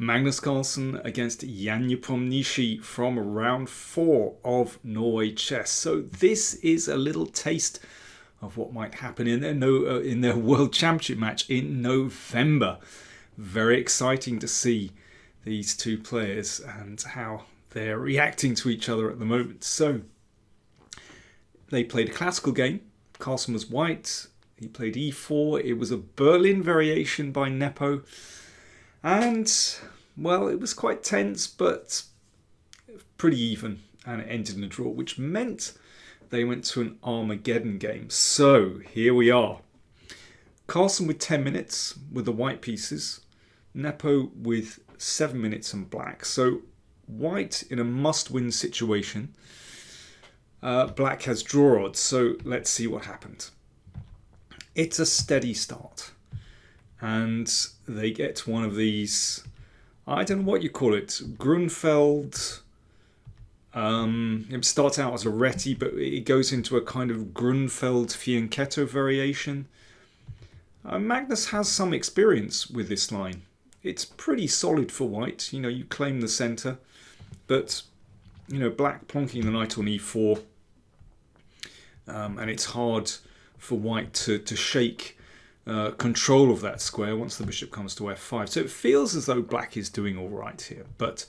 Magnus Carlsen against Ian Nepomniachtchi from round 4 of Norway Chess. So this is a little taste of what might happen in their World Championship match in November. Very exciting to see these two players and how they're reacting to each other at the moment. So they played a classical game. Carlsen was white. He played e4. It was a Berlin variation by Nepo. And, well, it was quite tense, but pretty even. And it ended in a draw, which meant they went to an Armageddon game. So, here we are. Carlsen with 10 minutes with the white pieces. Nepo with 7 minutes and black. So, white in a must-win situation. Black has draw odds, so let's see what happened. It's a steady start. And they get one of these, I don't know what you call it, Grunfeld. It starts out as a Reti, but it goes into a kind of Grunfeld Fianchetto variation. Magnus has some experience with this line. It's pretty solid for white. You claim the centre, but black plonking the knight on e4, and it's hard for white to shake control of that square once the bishop comes to f5. So it feels as though black is doing all right here, but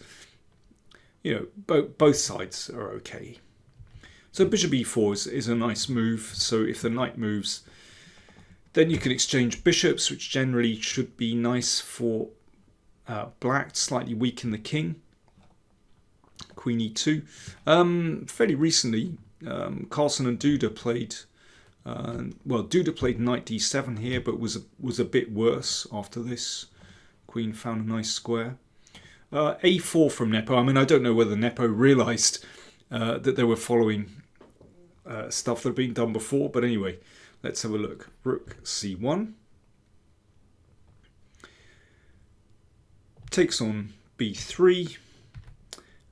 both sides are okay. So bishop e4 is a nice move. So if the knight moves, then you can exchange bishops, which generally should be nice for black, slightly weaken the king. Queen e2. Fairly recently, Carlsen and Duda played. Duda played knight d7 here, but was a bit worse after this. Queen found a nice square. A4 from Nepo. I mean, I don't know whether Nepo realised that they were following stuff that had been done before, but anyway, let's have a look. Rook c1. Takes on b3.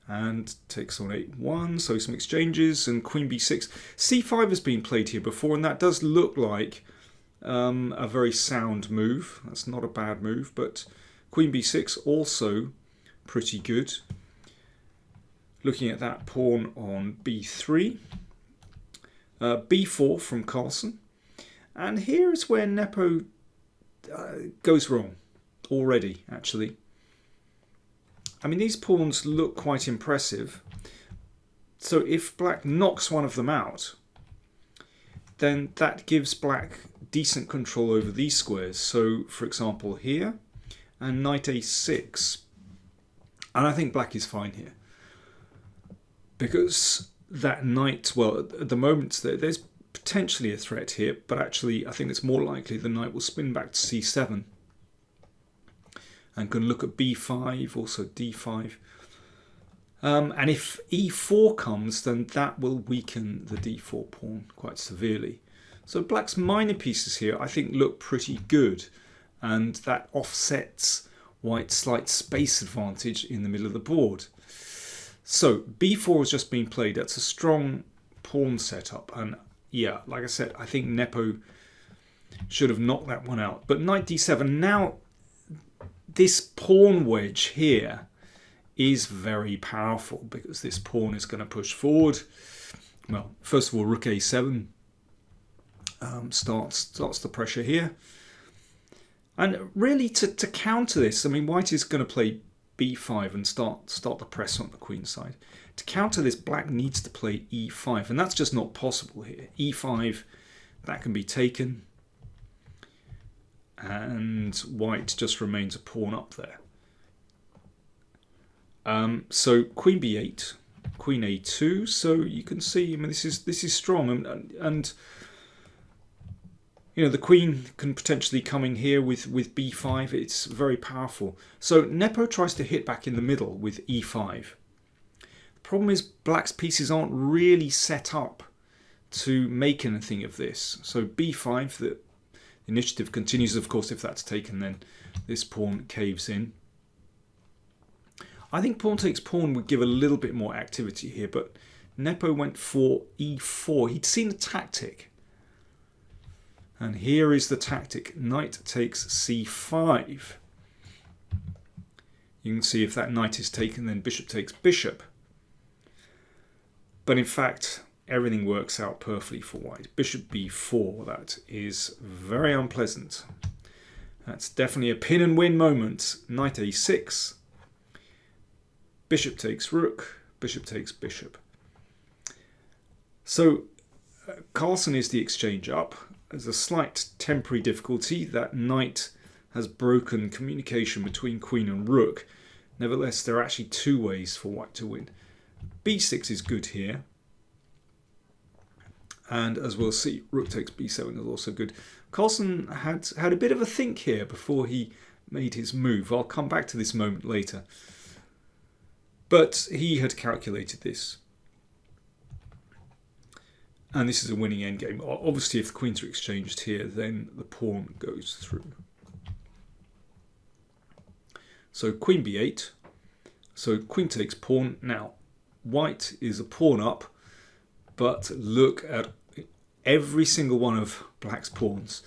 And takes on 8-1, so some exchanges, and queen b6. c5 has been played here before, and that does look like a very sound move. That's not a bad move, but queen b6 also pretty good. Looking at that pawn on b3. b4 from Carlsen. And here is where Nepo goes wrong already, actually. I mean, these pawns look quite impressive. So if black knocks one of them out, then that gives black decent control over these squares. So, for example, here, and knight a6. And I think black is fine here. Because that knight, well, at the moment, there's potentially a threat here, but actually I think it's more likely the knight will spin back to c7. And can look at b5, also d5. And if e4 comes, then that will weaken the d4 pawn quite severely. So black's minor pieces here, I think, look pretty good. And that offsets white's slight space advantage in the middle of the board. So b4 has just been played. That's a strong pawn setup. And yeah, like I said, I think Nepo should have knocked that one out. But knight d7 now. This pawn wedge here is very powerful because this pawn is going to push forward. Well, first of all, rook a7 starts the pressure here. And really to counter this, I mean, white is going to play b5 and start the press on the queen side. To counter this, black needs to play e5, and that's just not possible here. e5, that can be taken. And white just remains a pawn up there. So queen b8, queen a2. So you can see, I mean, this is strong, and the queen can potentially come in here with b5. It's very powerful. So Nepo tries to hit back in the middle with e5. The problem is black's pieces aren't really set up to make anything of this. So b5, the initiative continues, of course. If that's taken, then this pawn caves in. I think pawn takes pawn would give a little bit more activity here, but Nepo went for e4. He'd seen a tactic. And here is the tactic. Knight takes c5. You can see if that knight is taken, then bishop takes bishop. But in fact, everything works out perfectly for white. Bishop b4, that is very unpleasant. That's definitely a pin and win moment. Knight a6, bishop takes rook, bishop takes bishop. So Carlsen is the exchange up. There's a slight temporary difficulty. That knight has broken communication between queen and rook. Nevertheless, there are actually two ways for white to win. b6 is good here. And as we'll see, rook takes b7 is also good. Carlsen had a bit of a think here before he made his move. I'll come back to this moment later. But he had calculated this. And this is a winning endgame. Obviously, if the queens are exchanged here, then the pawn goes through. So queen b8. So queen takes pawn. Now, white is a pawn up, but look at every single one of black's pawns.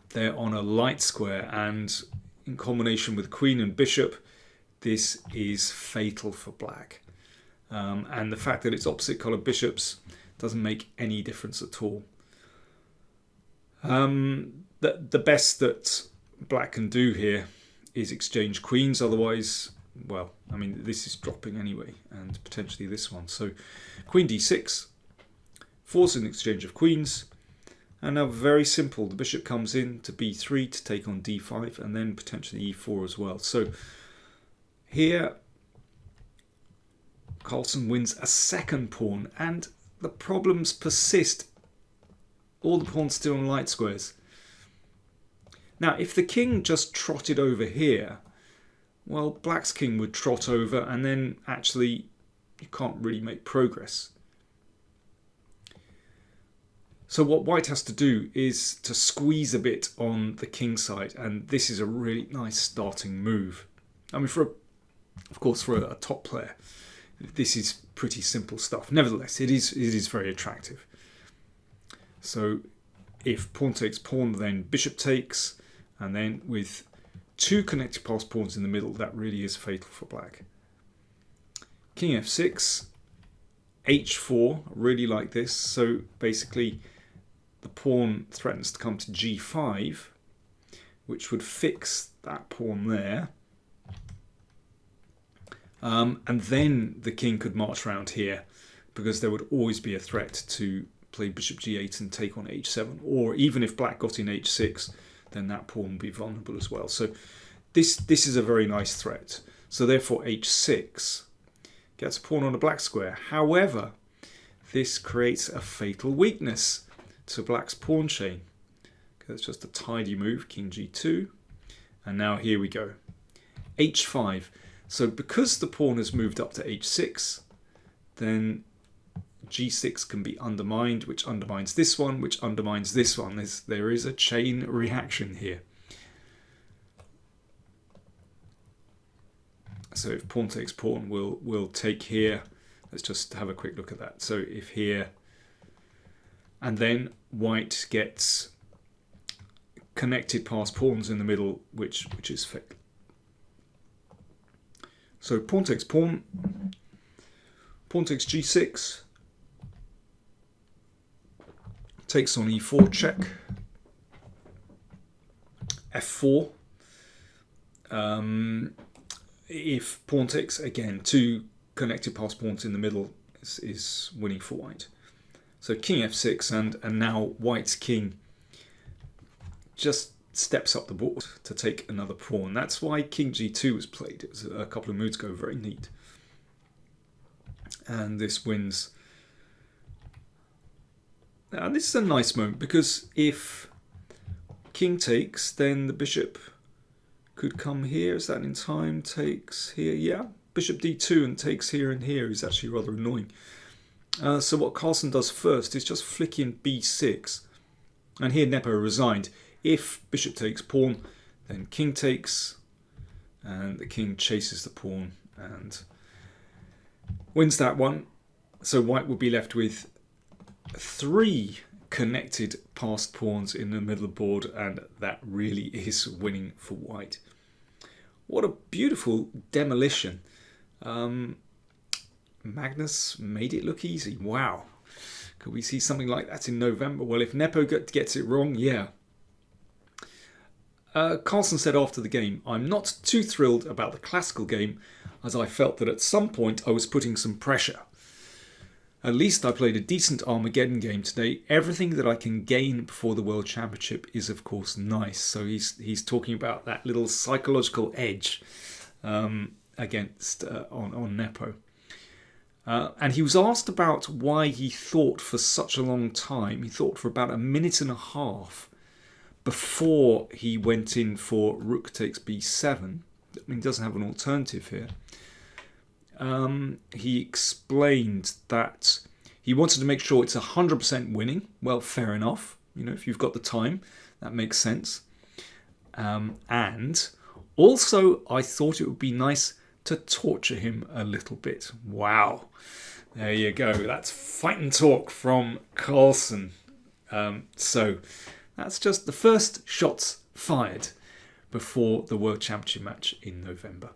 They're on a light square, and in combination with queen and bishop, this is fatal for black. And the fact that it's opposite colored bishops doesn't make any difference at all. The best that black can do here is exchange queens, otherwise, well, I mean, this is dropping anyway, and potentially this one. So queen d6, force an exchange of queens, and now very simple, the bishop comes in to b3 to take on d5, and then potentially e4 as well. So here Carlsen wins a second pawn, and the problems persist. All the pawns still on light squares. Now, if the king just trotted over here, well, black's king would trot over, and then actually you can't really make progress. So what white has to do is to squeeze a bit on the king side, and this is a really nice starting move. I mean, of course, for a top player, this is pretty simple stuff. Nevertheless, it is very attractive. So if pawn takes pawn, then bishop takes, and then with two connected passed pawns in the middle, that really is fatal for black. King f6, h4, I really like this. So basically, the pawn threatens to come to g5, which would fix that pawn there. And then the king could march around here, because there would always be a threat to play bishop g8 and take on h7, or even if black got in h6, then that pawn would be vulnerable as well. So this is a very nice threat. So therefore h6 gets a pawn on a black square. However, this creates a fatal weakness to black's pawn chain. Okay, that's just a tidy move, king g2, and now here we go, h5. So because the pawn has moved up to h6, then g6 can be undermined, which undermines this one, which undermines this one. There is a chain reaction here. So if pawn takes pawn, we'll take here. Let's just have a quick look at that. So if here, and then white gets connected past pawns in the middle, which is fatal. So pawn takes pawn, pawn takes g6, takes on e4 check, f4. If pawn takes, again, two connected past pawns in the middle is winning for white. So king f6, and now white's king just steps up the board to take another pawn. That's why king g2 was played. It was a couple of moves ago, very neat. And this wins. Now this is a nice moment, because if king takes, then the bishop could come here. Is that in time? Takes here, yeah. Bishop d2 and takes here and here is actually rather annoying. So what Carlsen does first is just flick in b6. And here Nepo resigned. If bishop takes pawn, then king takes, and the king chases the pawn and wins that one. So white would be left with three connected passed pawns in the middle of the board, and that really is winning for white. What a beautiful demolition. Magnus made it look easy. Wow. Could we see something like that in November? Well, if Nepo gets it wrong, yeah. Carlsen said after the game, "I'm not too thrilled about the classical game, as I felt that at some point I was putting some pressure. At least I played a decent Armageddon game today. Everything that I can gain before the World Championship is of course nice." So he's talking about that little psychological edge against on Nepo. And he was asked about why he thought for such a long time. He thought for about a minute and a half before he went in for rook takes b7. I mean, he doesn't have an alternative here. He explained that he wanted to make sure it's 100% winning. Well, fair enough. You know, if you've got the time, that makes sense. And also, I thought it would be nice to torture him a little bit. Wow. There you go. That's fight and talk from Carlsen. So that's just the first shots fired before the World Championship match in November.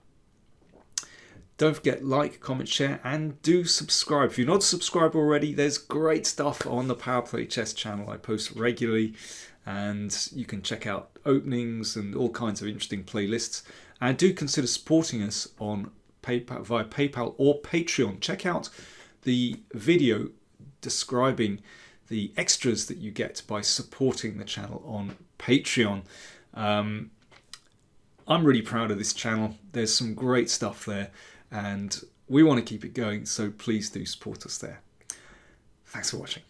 Don't forget, like, comment, share, and do subscribe. If you're not subscribed already, there's great stuff on the PowerPlayChess channel. I post regularly, and you can check out openings and all kinds of interesting playlists. And do consider supporting us on PayPal, via PayPal or Patreon. Check out the video describing the extras that you get by supporting the channel on Patreon. I'm really proud of this channel. There's some great stuff there, and we want to keep it going, so please do support us there. Thanks for watching.